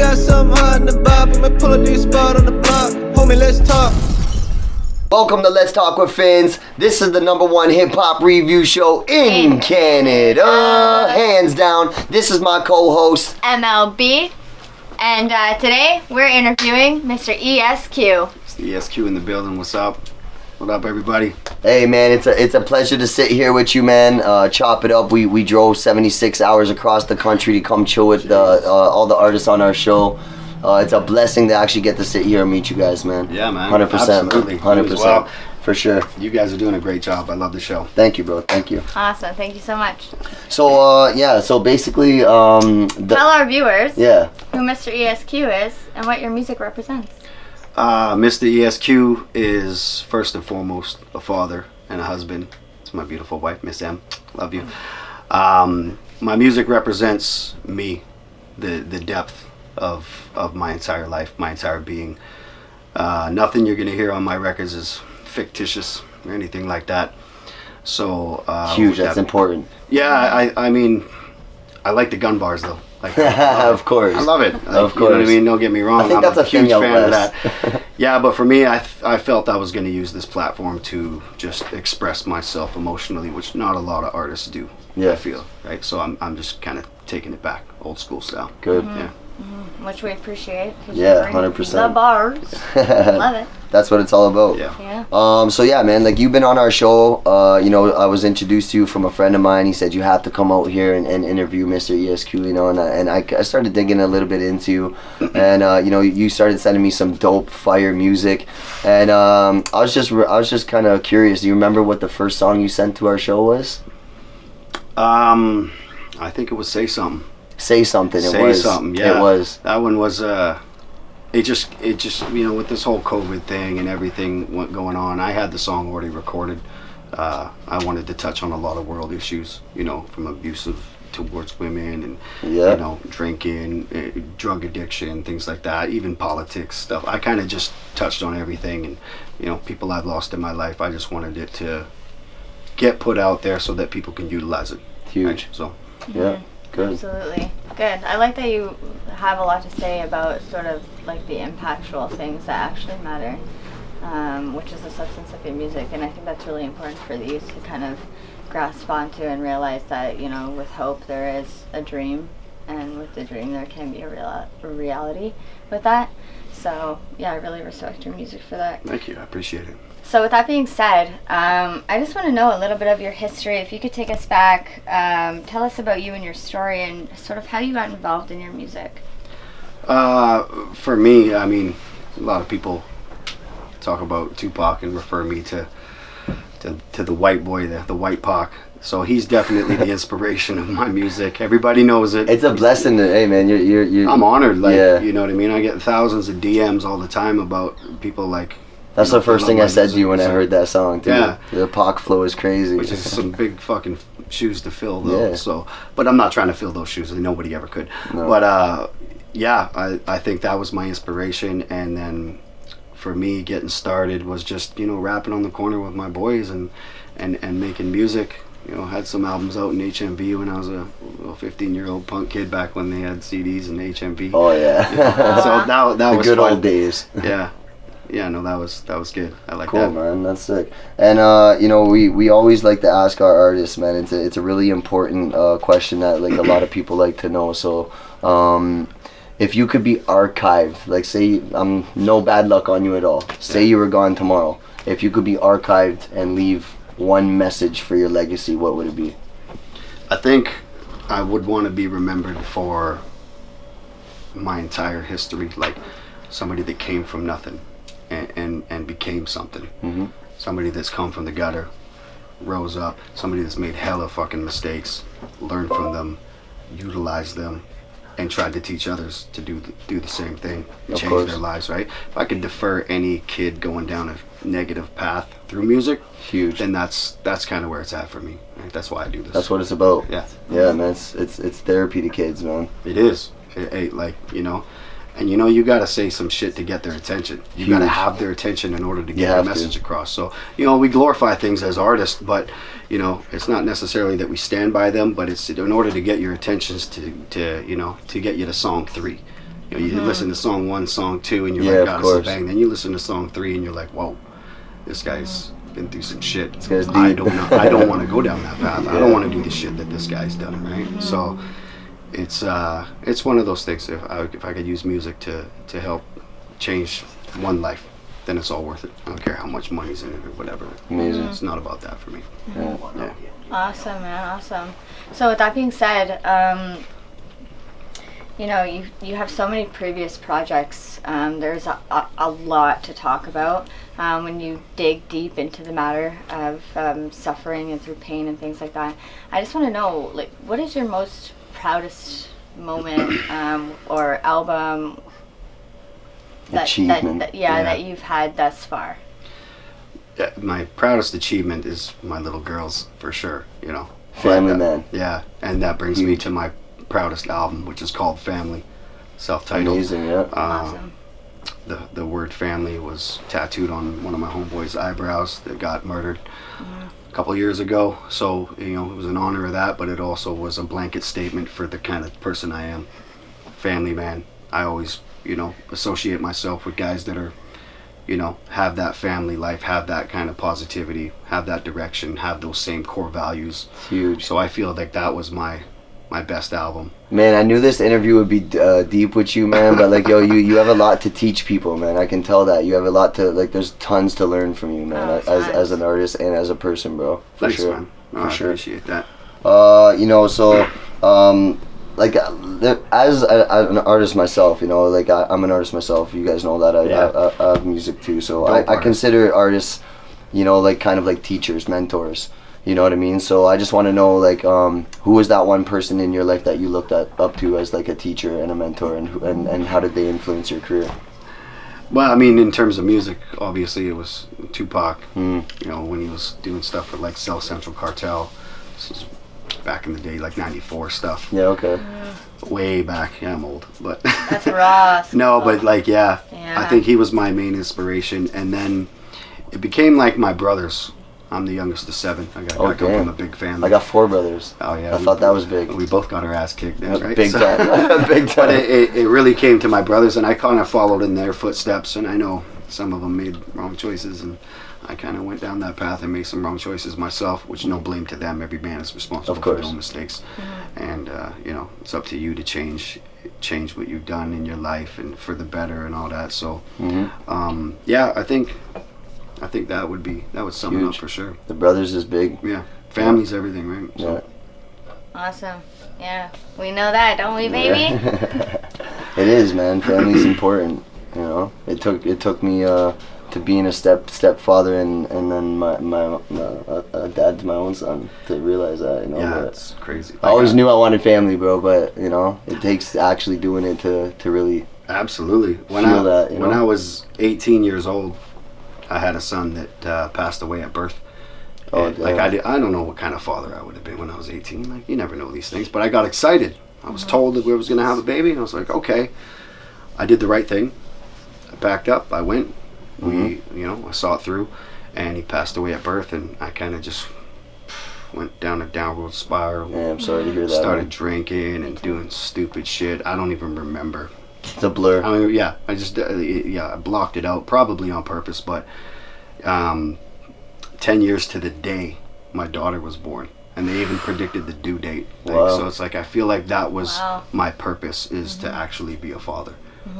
got something hot in the bob. I'ma pull up this spot on the block. Homie, let's talk. Welcome to Let's Talk with Fins. This is the #1 hip-hop review show in Canada. Hands down. This is my co-host, MLB. And today we're interviewing Mr. ESQ. It's the ESQ in the building. What's up? What up, everybody? Hey man, it's a pleasure to sit here with you, man. Chop it up. We drove 76 hours across the country to come chill with all the artists on our show. It's a blessing to actually get to sit here and meet you guys, man. Yeah, man. 100%. Absolutely. 100%. Well. For sure. You guys are doing a great job. I love the show. Thank you, bro. Thank you. Awesome. Thank you so much. So, so basically, tell our viewers who Mr. ESQ is and what your music represents. Mr. ESQ is first and foremost a father and a husband. It's my beautiful wife, Miss M. Love you. My music represents me, the depth of my entire life, my entire being. Nothing you're gonna hear on my records is fictitious or anything like that. So huge. That's important. Yeah, I mean, I like the gun bars though. Like, of course. I love it. Like, of course. You know what I mean? Don't get me wrong. I think I'm that's a huge thing fan of West. that. Yeah, but for me, I felt I was going to use this platform to just express myself emotionally, which not a lot of artists do. Yeah. I feel right. So I'm just kind of taking it back, old school style. Good. Yeah. Mm-hmm. Which we appreciate. Yeah, 100%. The bars. Love it. That's what it's all about. Yeah. So yeah, man, like you've been on our show. I was introduced to you from a friend of mine. He said you have to come out here and interview Mr. ESQ. And I started digging a little bit into you, and you started sending me some dope fire music, and I was just kind of curious. Do you remember what the first song you sent to our show was? I think it was Say Something. Say Something. Say Something. Yeah. It was. That one was. It just with this whole COVID thing and everything going on, I had the song already recorded. I wanted to touch on a lot of world issues, from abusive towards women and drinking, drug addiction, things like that, even politics stuff. I kind of just touched on everything, and people I've lost in my life. I just wanted it to get put out there so that people can utilize it. Huge. Right? So yeah. Good. Absolutely. Good. I like that you have a lot to say about sort of like the impactful things that actually matter, which is the substance of your music. And I think that's really important for the youth to kind of grasp onto and realize that, with hope there is a dream, and with the dream there can be a reality with that. So, yeah, I really respect your music for that. thank you. I appreciate it. So with that being said, I just want to know a little bit of your history. If you could take us back, tell us about you and your story and sort of how you got involved in your music. For me, I mean, a lot of people talk about Tupac and refer me to the white boy, the white Pac. So he's definitely the inspiration of my music. Everybody knows it. It's a blessing to, hey man, you're I'm honored. You know what I mean? I get thousands of DMs all the time about people like. That's the first thing I said to you when I heard that song, dude. Yeah. The Pac flow is crazy. Which is some big fucking shoes to fill, though. Yeah. So, but I'm not trying to fill those shoes. Nobody ever could. No. But I think that was my inspiration. And then for me, getting started was just rapping on the corner with my boys and making music. Had some albums out in HMV when I was a little 15-year-old punk kid back when they had CDs in HMV. Oh yeah. So that the was good fun. old days. Yeah. Yeah, no, that was good. I like cool, that. Man. That's sick. And we always like to ask our artists, man. It's a really important question that like a lot of people like to know. So, if you could be archived, like say, no bad luck on you at all. Say you were gone tomorrow. If you could be archived and leave one message for your legacy, what would it be? I think I would want to be remembered for my entire history, like somebody that came from nothing. And became something. Mm-hmm. Somebody that's come from the gutter, rose up. Somebody that's made hella fucking mistakes, learned from them, utilized them, and tried to teach others to do the same thing, change their lives. Right? If I could defer any kid going down a negative path through music, huge. Then that's kind of where it's at for me. Right? That's why I do this. That's what it's about. Yeah. Yeah, man. It's therapy to kids, man. It is. And you gotta say some shit to get their attention. You gotta have their attention in order to get your message across. So, we glorify things as artists, but, it's not necessarily that we stand by them, but it's in order to get your attentions to get you to song 3. You know, you listen to song 1, song 2, and you're Yeah, like, of God, this is course. bang. Then you listen to song 3, and you're like, whoa, this guy's been through some shit. This guy's I deep. don't want to go down that path. I don't want to do the shit that this guy's done, right? So it's one of those things. If I could use music to help change one life, then it's all worth it. I don't care how much money's in it or whatever. Amazing. It's not about that for me. Yeah. Awesome, man, awesome. So with that being said, you know, you have so many previous projects. There's a lot to talk about when you dig deep into the matter of suffering and through pain and things like that. I just want to know, like, what is your most proudest moment or album Achievement. that you've had thus far? My proudest achievement is my little girls, for sure. You know, Family Man. Yeah, and that brings me to my proudest album, which is called Family, self-titled. Amazing, yeah. Awesome. The word family was tattooed on one of my homeboys' eyebrows that got murdered a couple years ago. So, you know, it was in honor of that, but it also was a blanket statement for the kind of person I am. Family man. I always, you know, associate myself with guys that are, you know, have that family life, have that kind of positivity, have that direction, have those same core values. It's huge. So I feel like that was my best album. Man, I knew this interview would be deep with you, man, but like, yo, you have a lot to teach people, man. I can tell that. You have a lot to, like, there's tons to learn from you, man, as an artist and as a person, bro. For Thanks, sure. man. For sure. I appreciate that. You know, so, like, as an artist myself, you know, like, I'm an artist myself. You guys know that. I have music too, so I consider artists, you know, like, kind of like teachers, mentors. You know what I mean? So I just want to know, like, who was that one person in your life that you looked up to as, like, a teacher and a mentor, and how did they influence your career? Well, I mean, in terms of music, obviously it was Tupac. You know, when he was doing stuff for, like, South Central Cartel. This is back in the day, like 94 stuff. Yeah, okay. Way back. Yeah, I'm old, but That's raw. no, but like, yeah, Yeah. I think he was my main inspiration, and then it became like my brothers. I'm the youngest of 7. I come from a big family. I got 4 brothers. Oh yeah, I thought that was big. We both got our ass kicked then, right? Big time. Big time. But it really came to my brothers, and I kind of followed in their footsteps, and I know some of them made wrong choices, and I kind of went down that path and made some wrong choices myself, which no blame to them. Every man is responsible for their own mistakes. And you know, it's up to you to change what you've done in your life and for the better and all that. So yeah, I think that would sum it up for sure. The brothers is big. Yeah, family's everything, right? So. Yeah. Awesome. Yeah, we know that, don't we, baby? It is, man. Family's important. You know, it took me to being a stepfather and then a dad to my own son to realize that. You know, Yeah, it's crazy. I always knew I wanted family, bro, but you know, it takes actually doing it to really absolutely when I was 18 years old, I had a son that passed away at birth. Oh, like I don't know what kind of father I would have been when I was 18. Like, you never know these things, but I got excited. I was told that we was gonna have a baby, and I was like, okay. I did the right thing. I packed up. I went. You know, I saw it through, and he passed away at birth, and I kind of just went down a downward spiral. Yeah, I'm sorry to hear that. Started drinking and doing stupid shit. I don't even remember. It's a blur. I mean, yeah, I just I blocked it out, probably on purpose. But 10 years to the day, my daughter was born, and they even predicted the due date. Wow. So it's like I feel like that was my purpose, is to actually be a father.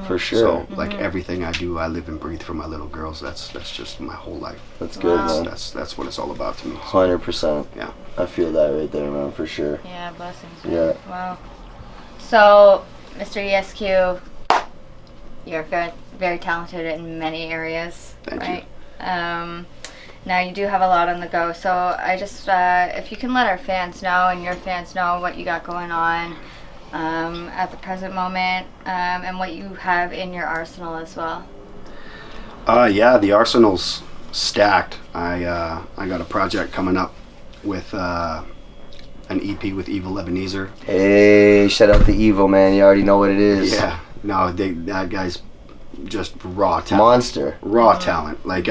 For sure. So like everything I do, I live and breathe for my little girls. That's just my whole life. That's good, man. That's what it's all about to me. 100%. Yeah. I feel that right there, man, for sure. Yeah, blessings. Yeah. Wow. So, Mr. ESQ, you're very, very talented in many areas, Thank right? Now you do have a lot on the go, so I just, if you can let our fans know and your fans know what you got going on at the present moment, and what you have in your arsenal as well. Yeah, the arsenal's stacked. I got a project coming up with an EP with Evil Ebenezer. Hey, shout out to Evo, man. You already know what it is. Yeah, no, that guy's just raw talent. Monster. Raw talent. Like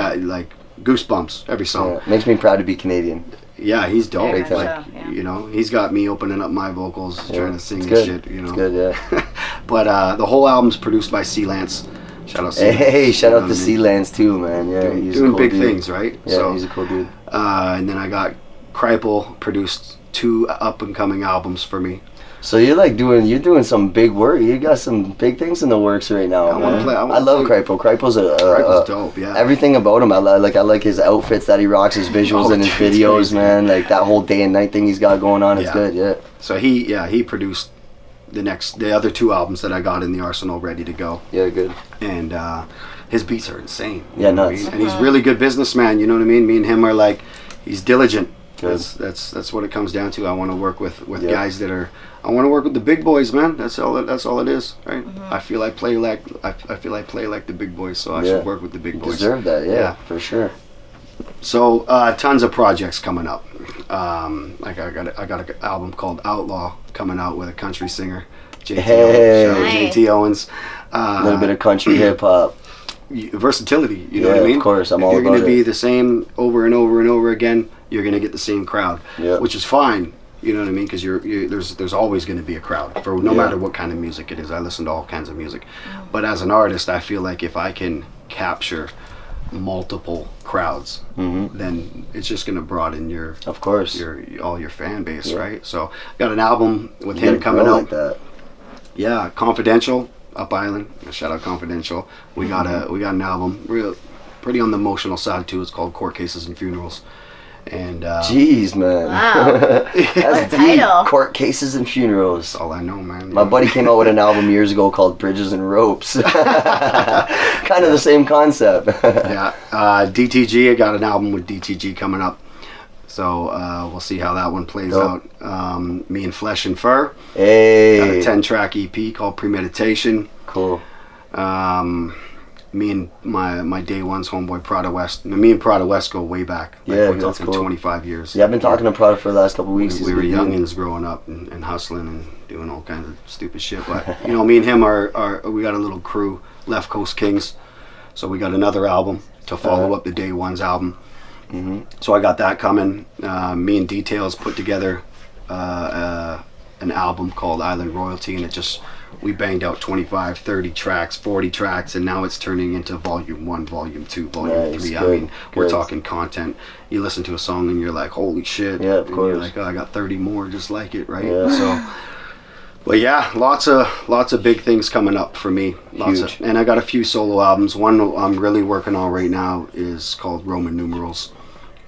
goosebumps every song. Yeah, makes me proud to be Canadian. Yeah, he's dope. Very much Like, so, yeah. you know, he's got me opening up my vocals, trying to sing It's and good. shit. You know, It's good, yeah. But the whole album's produced by C Lance. Shout out C Lance. Hey, shout out to I mean? C Lance too, man. Yeah, he's doing a cool big dude. things, right? Yeah, So, he's a cool dude. and then I got Kripal produced 2 up and coming albums for me. So you're doing some big work. You got some big things in the works right now. I wanna man. play- I wanna I love play- Kripal. Kripal's Kripal's dope, yeah. Everything about him. I like his outfits that he rocks, his visuals Oh, and his dude, it's videos, crazy. man. Like that whole day and night thing he's got going on. It's Yeah. good. Yeah. So he produced the other 2 albums that I got in the arsenal ready to go. Yeah. Good. And his beats are insane. you Yeah, know what I nuts. mean? And he's really good businessman. You know what I mean? Me and him are like, he's diligent. Good. That's what it comes down to. I want to work with Yeah. guys that are. I want to work with the big boys, man. That's all it is, right? I feel I play like the big boys, so I should work with the big boys. Deserve that. Yeah, for sure. So tons of projects coming up. Like I got an album called Outlaw coming out with a country singer, JT Hey. Owens. Shout out Nice. JT Owens. A little bit of country hip hop. Versatility, you know Yeah, what I mean? of course, I'm if all you're about gonna be it. the same over and over and over again, you're gonna get the same crowd, Yeah. which is fine. You know what I mean? Because there's always going to be a crowd for no Yeah. matter what kind of music it is. I listen to all kinds of music, but as an artist, I feel like if I can capture multiple crowds, then it's just going to broaden your Of course. all your fan base, Yeah. right? So got an album with You gotta him coming grow out. like that. Yeah, Confidential, Up Island. Shout out Confidential. We got an album, real pretty on the emotional side too. It's called Court Cases and Funerals. And Jeez, man. Wow. That's deep. title. Court Cases and Funerals. that's all I know, man. My buddy came out with an album years ago called Bridges and Ropes. Kind of the same concept. Yeah, DTG. I got an album with DTG coming up, so we'll see how that one plays Dope. out. Me and Flesh and Fur got a Hey. 10-track EP called Premeditation. Cool. Me and my day one's homeboy Prada West. Me and Prada West go way back. Like, Yeah, we're that's talking cool. 25 years. Yeah, I've been talking to Prada for the last couple of weeks. He's We a were good dude. youngins growing up and hustling and doing all kinds of stupid shit. But you know, me and him are we got a little crew, Left Coast Kings. So we got another album to follow up the Day One's album. So I got that coming. Me and Details put together an album called Island Royalty, and we banged out 25, 30 tracks, 40 tracks, and now it's turning into volume 1, volume 2, volume Nice, 3. I good, mean, we're good. talking content. You listen to a song and you're like, holy shit. Yeah, of And course. you're like, oh, I got 30 more just like it, right? Yeah. So, but yeah, lots of big things coming up for me. Huge. And I got a few solo albums. One I'm really working on right now is called Roman Numerals,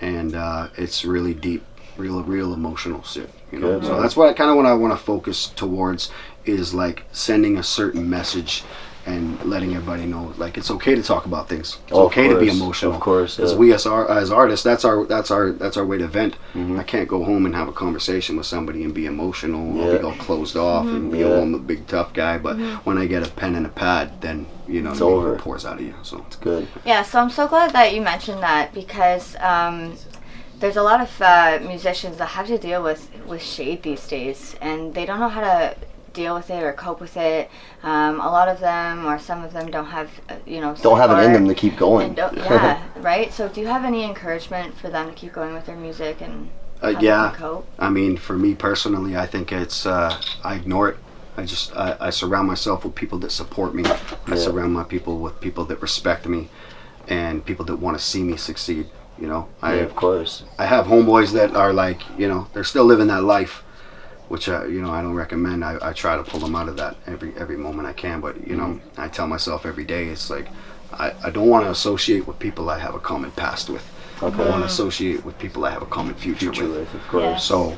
and it's really deep, real emotional shit. You know, Good, so man. that's what I want to focus towards, is like sending a certain message and letting everybody know, like, it's okay to talk about things. It's Of okay to be course, emotional. of course, Because yeah. we as artists, that's our way to vent. Mm-hmm. I can't go home and have a conversation with somebody and be emotional or Yeah. be all closed off and be Yeah. all, I'm a big tough guy. But when I get a pen and a pad, then It's what I mean, over. it pours out of you. So Good. Yeah, so I'm so glad that you mentioned that, because there's a lot of musicians that have to deal with shade these days, and they don't know how to deal with it or cope with it. A lot of them, or some of them, don't have Don't have it in support them to keep going. and yeah, right. So do you have any encouragement for them to keep going with their music and how they yeah. can cope? I mean, for me personally, I think it's I ignore it. I surround myself with people that support me. I surround my people with people that respect me, and people that want to see me succeed. You know, Yeah, of course. I have homeboys that are like, they're still living that life, which I don't recommend. I try to pull them out of that every moment I can. But I tell myself every day, it's like I don't want to associate with people I have a common past with. Okay. I want to associate with people I have a common future with. Of course. Yeah. So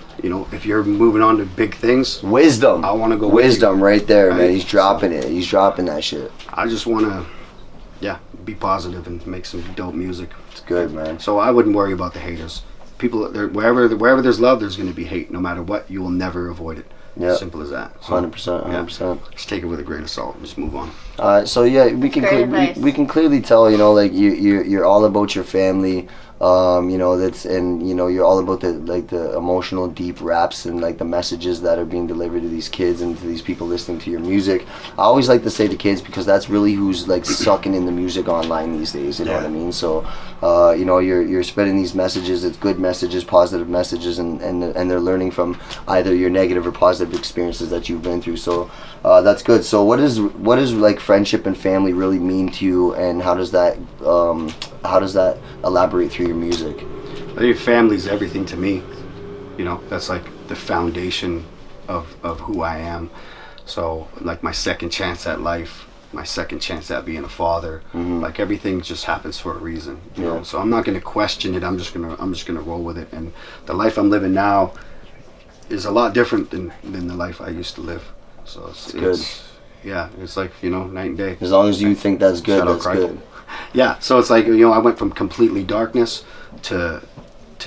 if you're moving on to big things, Wisdom. I wanna go with Wisdom right there, man. Right? He's dropping it. He's dropping that shit. I just want to, be positive and make some dope music. It's good, man. So I wouldn't worry about the haters. People, wherever there's love, there's going to be hate. No matter what, you will never avoid it. Yeah. Simple as that. So, 100%. 100%. Just take it with a grain of salt and just move on. So yeah, we can Great advice. we can clearly tell, like you're all about your family. You know, and you know, you're all about the emotional, deep raps and like the messages that are being delivered to these kids and to these people listening to your music. I always like to say to kids, because that's really who's like sucking in the music online these days. You know what I mean? So, you know, you're spreading these messages. It's good messages, positive messages, and they're learning from either your negative or positive experiences that you've been through. So that's good. So what is like friendship and family really mean to you, and how does that elaborate through your music? I think family's everything to me. You know, that's like the foundation of who I am. So like my second chance at life, my second chance at being a father, like everything just happens for a reason. You know, so I'm not gonna question it. I'm just gonna roll with it. And the life I'm living now is a lot different than the life I used to live. So it's like, you know, night and day. As long as you think that's good, that's good. Yeah, so it's like, you know, I went from completely darkness to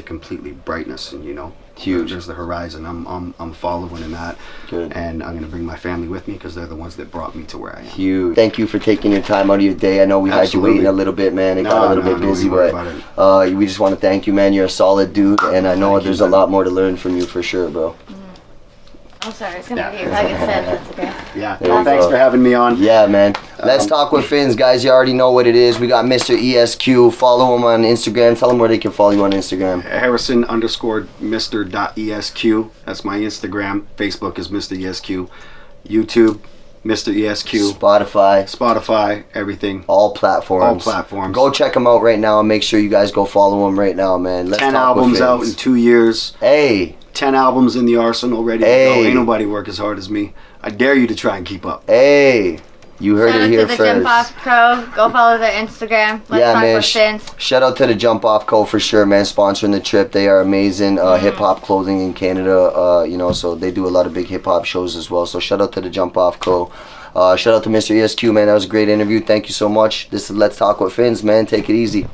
completely brightness, and you know, huge. There's the horizon. I'm following in that. Good. And I'm gonna bring my family with me, because they're the ones that brought me to where I am. Huge. Thank you for taking your time out of your day. I know we had you waiting a little bit, man. It got a little bit busy, but we just want to thank you, man. You're a solid dude, and I know there's a lot more to learn from you for sure, bro. I'm sorry, it's gonna be like I said, that's okay. Yeah, well, thanks for having me on. Yeah, man. Let's talk with Fins, guys. You already know what it is. We got Mr.ESQ. Follow him on Instagram. Tell him where they can follow you on Instagram. Harrison_Mr.ESQ. That's my Instagram. Facebook is Mr. ESQ. YouTube, Mr. ESQ. Spotify, everything. All platforms. Go check him out right now and make sure you guys go follow him right now, man. Let's 10 talk with albums Fins. out in 2 years. Hey. 10 albums in the arsenal, ready to go. Ain't nobody work as hard as me. I dare you to try and keep up. Hey. You heard it here first. Shout out to the Jump Off Co. Go follow their Instagram. Let's talk with Fins. Shout out to the Jump Off Co. for sure, man. Sponsoring the trip. They are amazing. Hip hop clothing in Canada. You know, so they do a lot of big hip hop shows as well. So shout out to the Jump Off Co. Shout out to Mr. ESQ, man. That was a great interview. Thank you so much. This is Let's Talk with Fins, man. Take it easy.